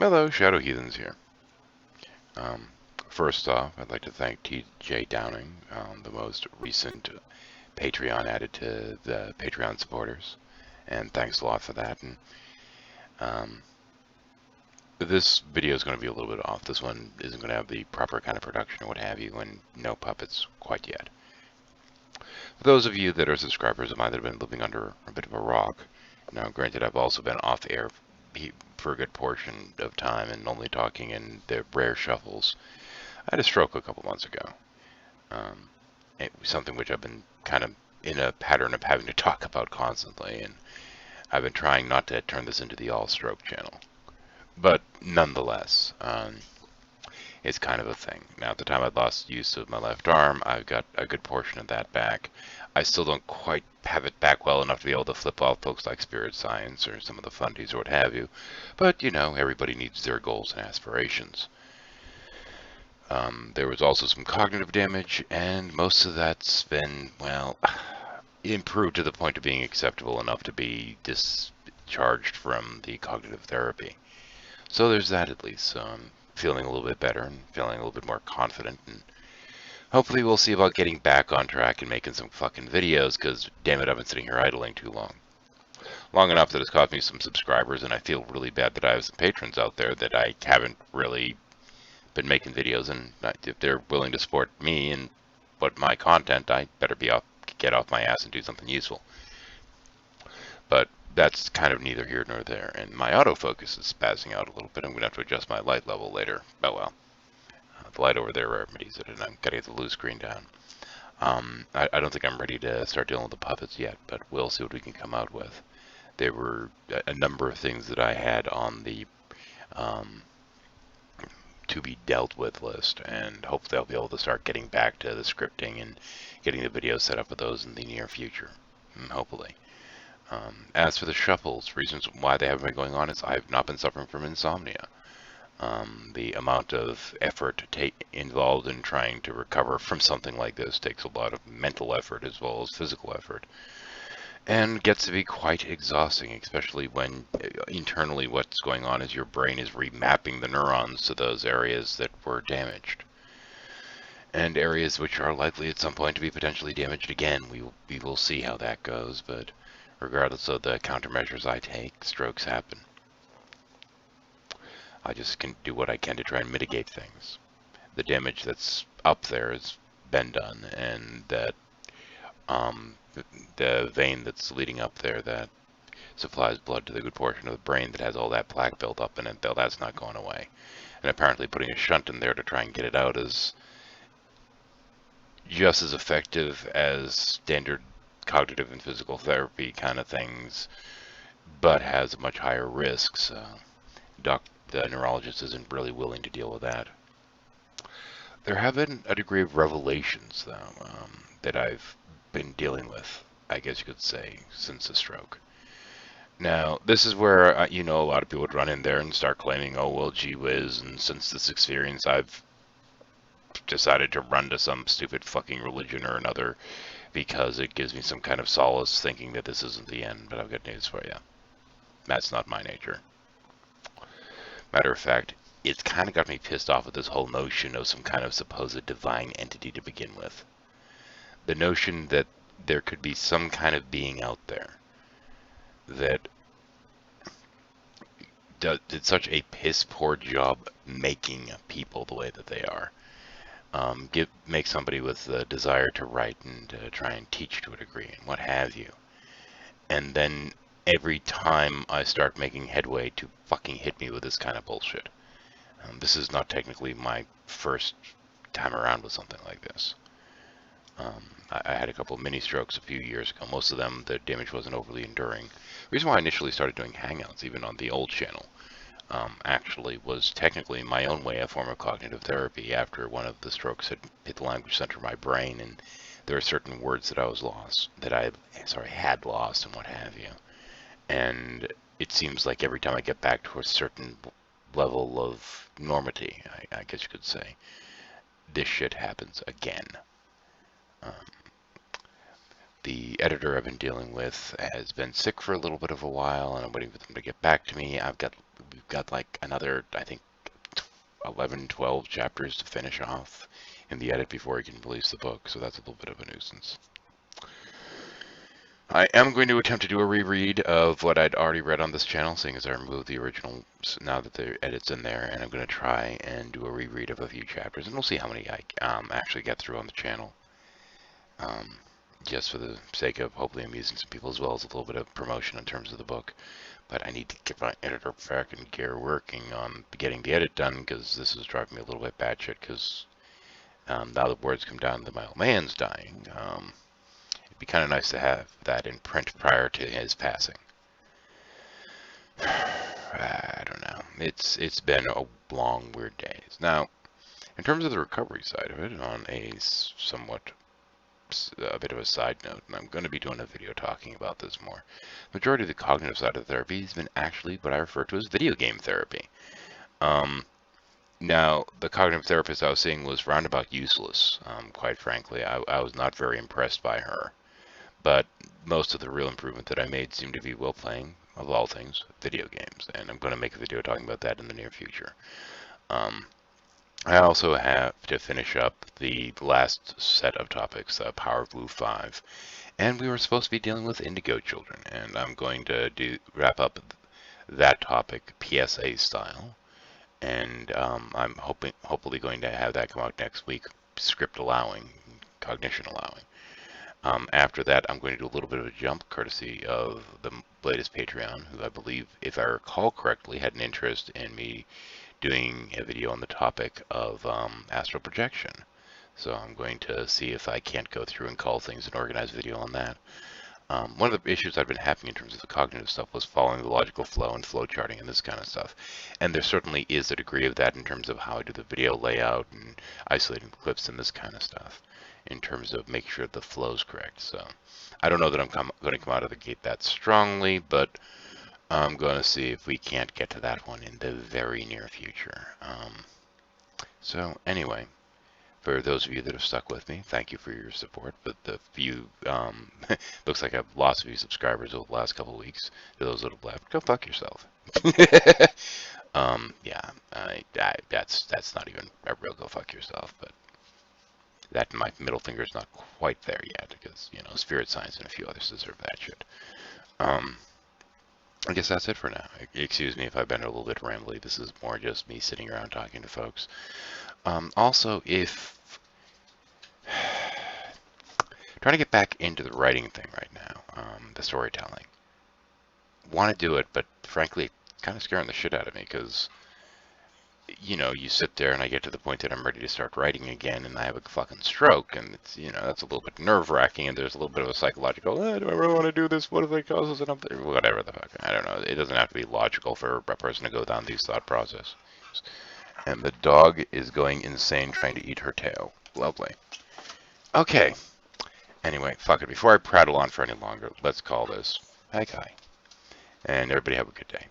Hello, Shadow Heathens here. Um, First off, I'd like to thank TJ Downing, the most recent Patreon added to the Patreon supporters, and thanks a lot for that. And um, this video is going to be a little bit off. This one isn't going to have the proper kind of production or what have you, and no puppets quite yet. For those of you that are subscribers of mine that have been living under a bit of a rock, now granted I've also been off air for a good portion of time and only talking in the rare shuffles. I had a stroke a couple months ago. It was something which I've been kind of in a pattern of having to talk about constantly, and I've been trying not to turn this into the all-stroke channel. But nonetheless, it's kind of a thing. Now, at the time I lost use of my left arm, I've got a good portion of that back. I still don't quite have it back well enough to be able to flip off folks like Spirit Science or some of the fundies or what have you. But, you know, everybody needs their goals and aspirations. There was also some cognitive damage, and most of that's been, well, improved to the point of being acceptable enough to be discharged from the cognitive therapy. So there's that at least. So I'm feeling a little bit better and feeling a little bit more confident, and hopefully we'll see about getting back on track and making some fucking videos, because damn it, I've been sitting here idling too long. Long enough that it's cost me some subscribers, and I feel really bad that I have some patrons out there that I haven't really been making videos, and if they're willing to support me and my content, I better get off my ass and do something useful. But that's kind of neither here nor there, and my autofocus is spazzing out a little bit. I'm going to have to adjust my light level later. Oh well. The light over there remedies it, and I'm got to get the blue screen down. I don't think I'm ready to start dealing with the puppets yet, but we'll see what we can come out with. There were a number of things that I had on the to be dealt with list, and hopefully I'll be able to start getting back to the scripting and getting the videos set up for those in the near future, hopefully. As for the shuffles, reasons why they haven't been going on is I've not been suffering from insomnia. The amount of effort involved in trying to recover from something like this takes a lot of mental effort as well as physical effort, and gets to be quite exhausting, especially when internally what's going on is your brain is remapping the neurons to those areas that were damaged, and areas which are likely at some point to be potentially damaged again. We will see how that goes, but regardless of the countermeasures I take, strokes happen. I just can do what I can to try and mitigate things. The damage that's up there has been done, and that the vein that's leading up there that supplies blood to the good portion of the brain that has all that plaque built up in it, though that's not going away. And apparently putting a shunt in there to try and get it out is just as effective as standard cognitive and physical therapy kind of things, but has much higher risks. The neurologist isn't really willing to deal with that. There have been a degree of revelations, though, that I've been dealing with, I guess you could say, since the stroke. Now, this is where, a lot of people would run in there and start claiming, oh, well, gee whiz, and since this experience, I've decided to run to some stupid fucking religion or another because it gives me some kind of solace thinking that this isn't the end. But I've got news for you. That's not my nature. Matter of fact, it's kind of got me pissed off with this whole notion of some kind of supposed divine entity to begin with. The notion that there could be some kind of being out there that did such a piss poor job making people the way that they are. Make somebody with the desire to write and try and teach to a degree and what have you. And then every time I start making headway to fucking hit me with this kind of bullshit. This is not technically my first time around with something like this. I had a couple of mini strokes a few years ago. Most of them, the damage wasn't overly enduring. The reason why I initially started doing hangouts, even on the old channel, actually was technically my own way, a form of cognitive therapy after one of the strokes had hit the language center of my brain, and there are certain words that I had lost and what have you. And it seems like every time I get back to a certain level of normity, I guess you could say, this shit happens again. the editor I've been dealing with has been sick for a little bit of a while, and I'm waiting for them to get back to me. We've got like another, I think, 11, 12 chapters to finish off in the edit before he can release the book, so that's a little bit of a nuisance. I am going to attempt to do a reread of what I'd already read on this channel, seeing as I removed the original now that the edit's in there, and I'm going to try and do a reread of a few chapters, and we'll see how many I actually get through on the channel. Just for the sake of hopefully amusing some people, as well as a little bit of promotion in terms of the book. But I need to get my editor back in gear working on getting the edit done, because this is driving me a little bit batshit, because now the word's come down that my old man's dying. It'd be kind of nice to have that in print prior to his passing. I don't know. It's been a long, weird days. Now, in terms of the recovery side of it, on a bit of a side note, and I'm going to be doing a video talking about this more. The majority of the cognitive side of the therapy has been actually what I refer to as video game therapy. Now, the cognitive therapist I was seeing was roundabout useless, quite frankly. I was not very impressed by her. But most of the real improvement that I made seemed to be while playing, of all things, video games. And I'm going to make a video talking about that in the near future. I also have to finish up the last set of topics, Power of Blue 5. And we were supposed to be dealing with Indigo Children. And I'm going to wrap up that topic PSA style. And I'm hopefully going to have that come out next week, script allowing, cognition allowing. After that, I'm going to do a little bit of a jump, courtesy of the latest Patreon, who I believe, if I recall correctly, had an interest in me doing a video on the topic of astral projection. So I'm going to see if I can't go through and call things and organize a video on that. One of the issues I've been having in terms of the cognitive stuff was following the logical flow and flow charting and this kind of stuff. And there certainly is a degree of that in terms of how I do the video layout and isolating the clips and this kind of stuff, in terms of making sure the flow's correct. So I don't know that I'm going to come out of the gate that strongly, but I'm going to see if we can't get to that one in the very near future. So anyway, for those of you that have stuck with me, thank you for your support. But the few, looks like I've lost a few subscribers over the last couple of weeks. To those that have left, go fuck yourself. Yeah, that's not even a real go fuck yourself, but that my middle finger's not quite there yet, because, you know, Spirit Science and a few others deserve that shit. I guess that's it for now. Excuse me if I've been a little bit rambly. This is more just me sitting around talking to folks. Also, if trying to get back into the writing thing right now, the storytelling. Want to do it, but frankly, kind of scaring the shit out of me, because, you know, you sit there and I get to the point that I'm ready to start writing again and I have a fucking stroke, and it's, you know, that's a little bit nerve-wracking, and there's a little bit of a psychological, do I really want to do this? What if it causes an upset? Whatever the fuck. I don't know. It doesn't have to be logical for a person to go down these thought processes. And the dog is going insane trying to eat her tail. Lovely. Okay. Anyway, fuck it. Before I prattle on for any longer, let's call this Hi Kai. And everybody have a good day.